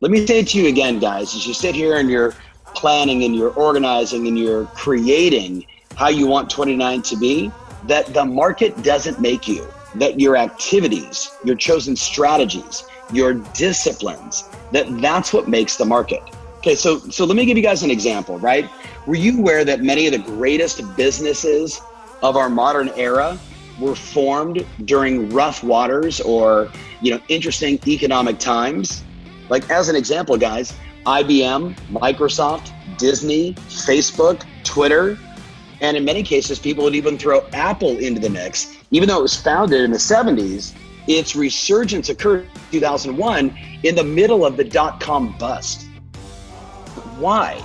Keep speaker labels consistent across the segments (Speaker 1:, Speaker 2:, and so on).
Speaker 1: Let me say it to you again, guys, as you sit here and you're planning and you're organizing and you're creating how you want 29 to be, that the market doesn't make you, that your activities, your chosen strategies, your disciplines, that's what makes the market. Okay, so let me give you guys an example, right? Were you aware that many of the greatest businesses of our modern era were formed during rough waters or, interesting economic times? Like as an example, guys, IBM, Microsoft, Disney, Facebook, Twitter, and in many cases, people would even throw Apple into the mix. Even though it was founded in the 70s, its resurgence occurred in 2001 in the middle of the dot-com bust. Why?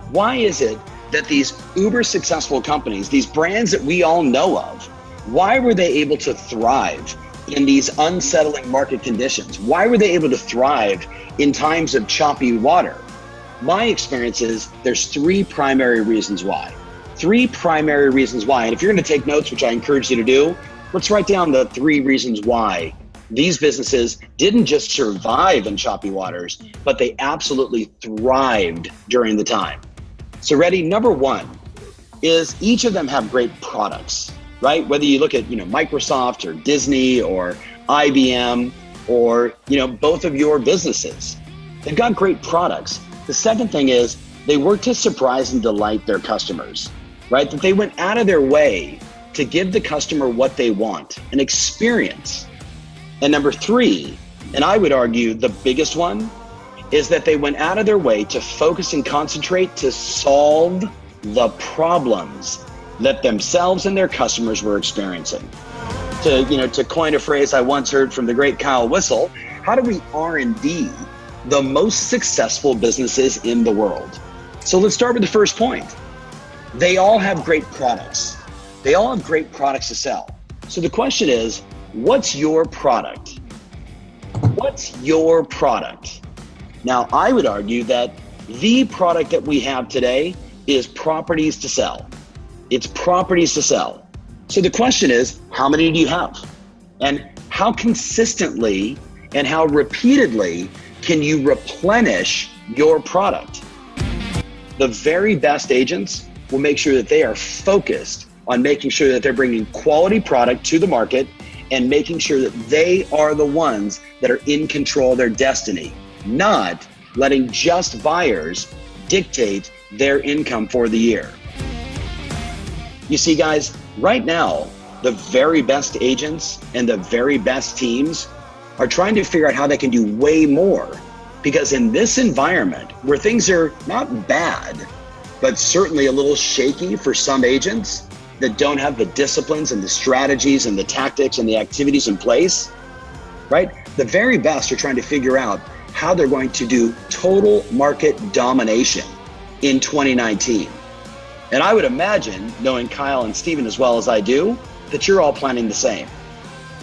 Speaker 1: Why is it that these uber successful companies, these brands that we all know of, why were they able to thrive in these unsettling market conditions? Why were they able to thrive in times of choppy water? My experience is there's three primary reasons why. Three primary reasons why. And if you're going to take notes, which I encourage you to do, let's write down the three reasons why these businesses didn't just survive in choppy waters, but they absolutely thrived during the time. So ready? Number one is each of them have great products, right? Whether you look at, Microsoft or Disney or IBM or, both of your businesses, they've got great products. The second thing is they work to surprise and delight their customers, right? That they went out of their way to give the customer what they want, an experience. And number three, and I would argue the biggest one, is that they went out of their way to focus and concentrate to solve the problems that themselves and their customers were experiencing. To coin a phrase I once heard from the great Kyle Whissel, how do we R&D the most successful businesses in the world? So let's start with the first point. They all have great products. They all have great products to sell. So the question is, what's your product? What's your product? Now, I would argue that the product that we have today is properties to sell. It's properties to sell. So the question is, how many do you have? And how consistently and how repeatedly can you replenish your product? The very best agents will make sure that they are focused on making sure that they're bringing quality product to the market and making sure that they are the ones that are in control of their destiny, not letting just buyers dictate their income for the year. You see, guys, right now, the very best agents and the very best teams are trying to figure out how they can do way more, because in this environment where things are not bad, but certainly a little shaky for some agents that don't have the disciplines and the strategies and the tactics and the activities in place, right? The very best are trying to figure out how they're going to do total market domination in 2019. And I would imagine, knowing Kyle and Steven as well as I do, that you're all planning the same.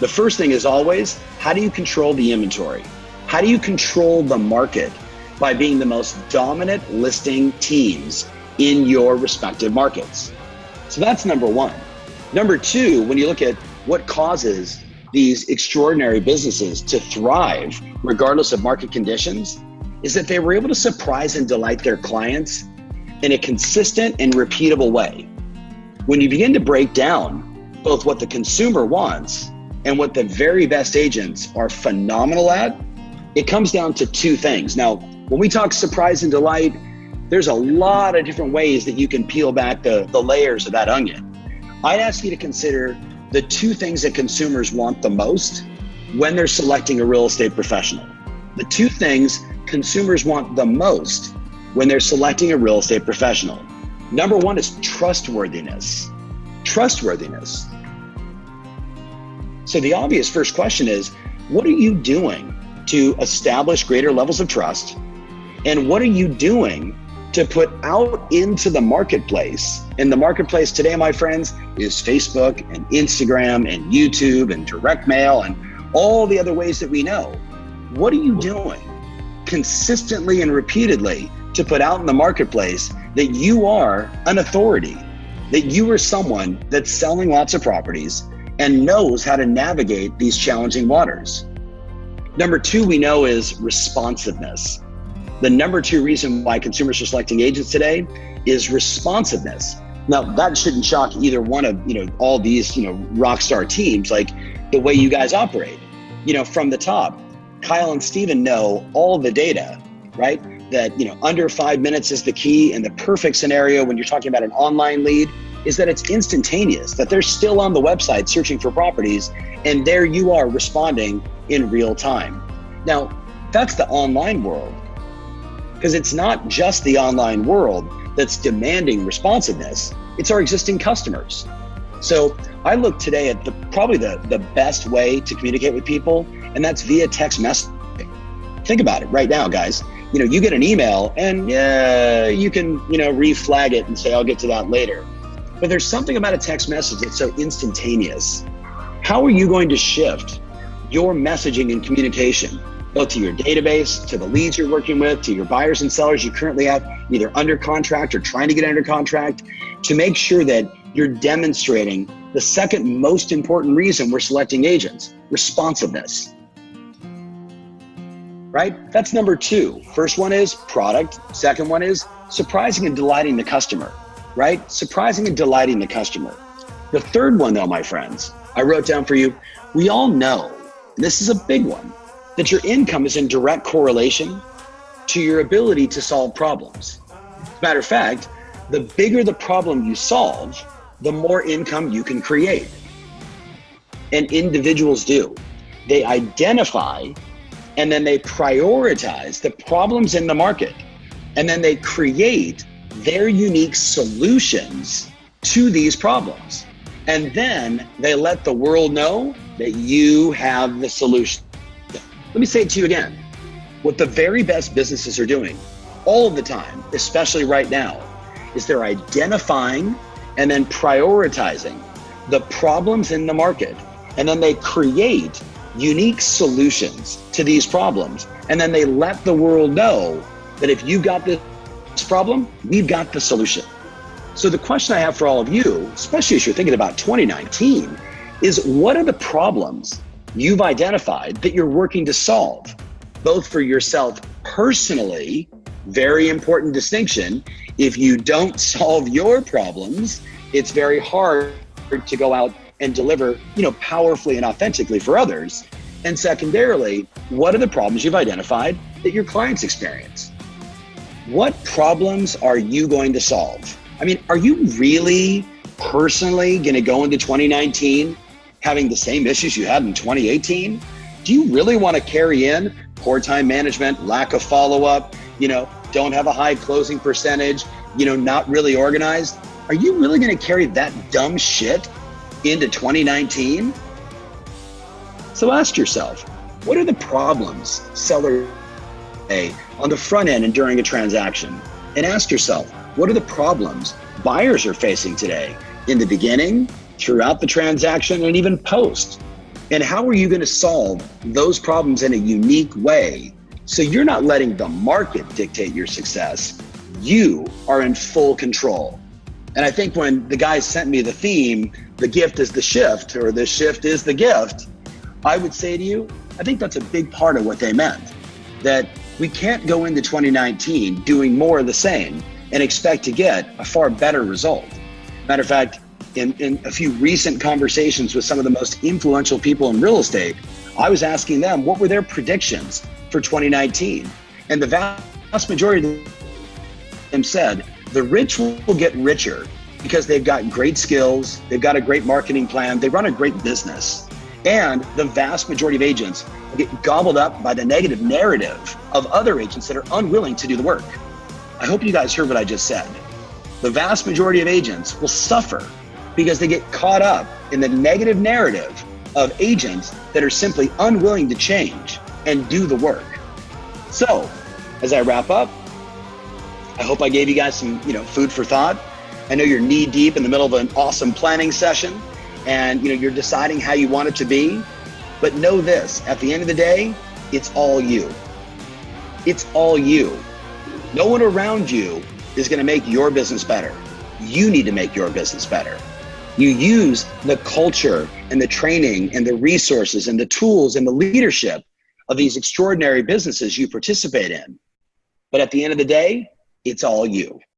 Speaker 1: The first thing is always, how do you control the inventory? How do you control the market? By being the most dominant listing teams in your respective markets. So that's number one. Number two, when you look at what causes these extraordinary businesses to thrive regardless of market conditions, is that they were able to surprise and delight their clients in a consistent and repeatable way. When you begin to break down both what the consumer wants and what the very best agents are phenomenal at, it comes down to two things. Now, when we talk surprise and delight, there's a lot of different ways that you can peel back the layers of that onion. I'd ask you to consider the two things that consumers want the most when they're selecting a real estate professional. The two things consumers want the most when they're selecting a real estate professional. Number one is trustworthiness. Trustworthiness. So the obvious first question is, what are you doing to establish greater levels of trust? And what are you doing to put out into the marketplace? And the marketplace today, my friends, is Facebook and Instagram and YouTube and direct mail and all the other ways that we know. What are you doing consistently and repeatedly to put out in the marketplace that you are an authority, that you are someone that's selling lots of properties and knows how to navigate these challenging waters? Number two we know is responsiveness. The number two reason why consumers are selecting agents today is responsiveness. Now, that shouldn't shock either one of, all these, rock star teams, like the way you guys operate. From the top, Kyle and Steven know all the data, right? That, under 5 minutes is the key. And the perfect scenario when you're talking about an online lead is that it's instantaneous, that they're still on the website searching for properties, and there you are responding in real time. Now, that's the online world, because it's not just the online world that's demanding responsiveness, it's our existing customers. So I look today at probably the best way to communicate with people, and that's via text messaging. Think about it right now, guys. You get an email and you can, reflag it and say, I'll get to that later. But there's something about a text message that's so instantaneous. How are you going to shift your messaging and communication, both to your database, to the leads you're working with, to your buyers and sellers you currently have either under contract or trying to get under contract, to make sure that you're demonstrating the second most important reason we're selecting agents, responsiveness, right? That's number two. First one is product. Second one is surprising and delighting the customer, right? Surprising and delighting the customer. The third one though, my friends, I wrote down for you, we all know, and this is a big one, that your income is in direct correlation to your ability to solve problems. As a matter of fact, the bigger the problem you solve, the more income you can create. And individuals do. They identify and then they prioritize the problems in the market, and then they create their unique solutions to these problems. And then they let the world know that you have the solution. Let me say it to you again. What the very best businesses are doing all of the time, especially right now, is they're identifying and then prioritizing the problems in the market. And then they create unique solutions to these problems. And then they let the world know that if you've got this problem, we've got the solution. So the question I have for all of you, especially as you're thinking about 2019, is what are the problems you've identified that you're working to solve, both for yourself personally, very important distinction. If you don't solve your problems, it's very hard to go out and deliver, powerfully and authentically for others. And secondarily, what are the problems you've identified that your clients experience? What problems are you going to solve? I mean, are you really personally going to go into 2019 having the same issues you had in 2018? Do you really want to carry in poor time management, lack of follow-up, don't have a high closing percentage, not really organized? Are you really going to carry that dumb shit into 2019? So ask yourself, what are the problems sellers face on the front end and during a transaction? And ask yourself, what are the problems buyers are facing today in the beginning, throughout the transaction, and even post? And how are you going to solve those problems in a unique way so you're not letting the market dictate your success? You are in full control. And I think when the guys sent me the theme, the gift is the shift, or the shift is the gift, I would say to you, I think that's a big part of what they meant. That we can't go into 2019 doing more of the same and expect to get a far better result. Matter of fact, in a few recent conversations with some of the most influential people in real estate, I was asking them what were their predictions for 2019. And the vast majority of them said, the rich will get richer because they've got great skills, they've got a great marketing plan, they run a great business. And the vast majority of agents get gobbled up by the negative narrative of other agents that are unwilling to do the work. I hope you guys heard what I just said. The vast majority of agents will suffer because they get caught up in the negative narrative of agents that are simply unwilling to change and do the work. So, as I wrap up, I hope I gave you guys some, food for thought. I know you're knee deep in the middle of an awesome planning session, and you're deciding how you want it to be. But know this, at the end of the day, it's all you. It's all you. No one around you is going to make your business better. You need to make your business better. You use the culture and the training and the resources and the tools and the leadership of these extraordinary businesses you participate in. But at the end of the day, it's all you.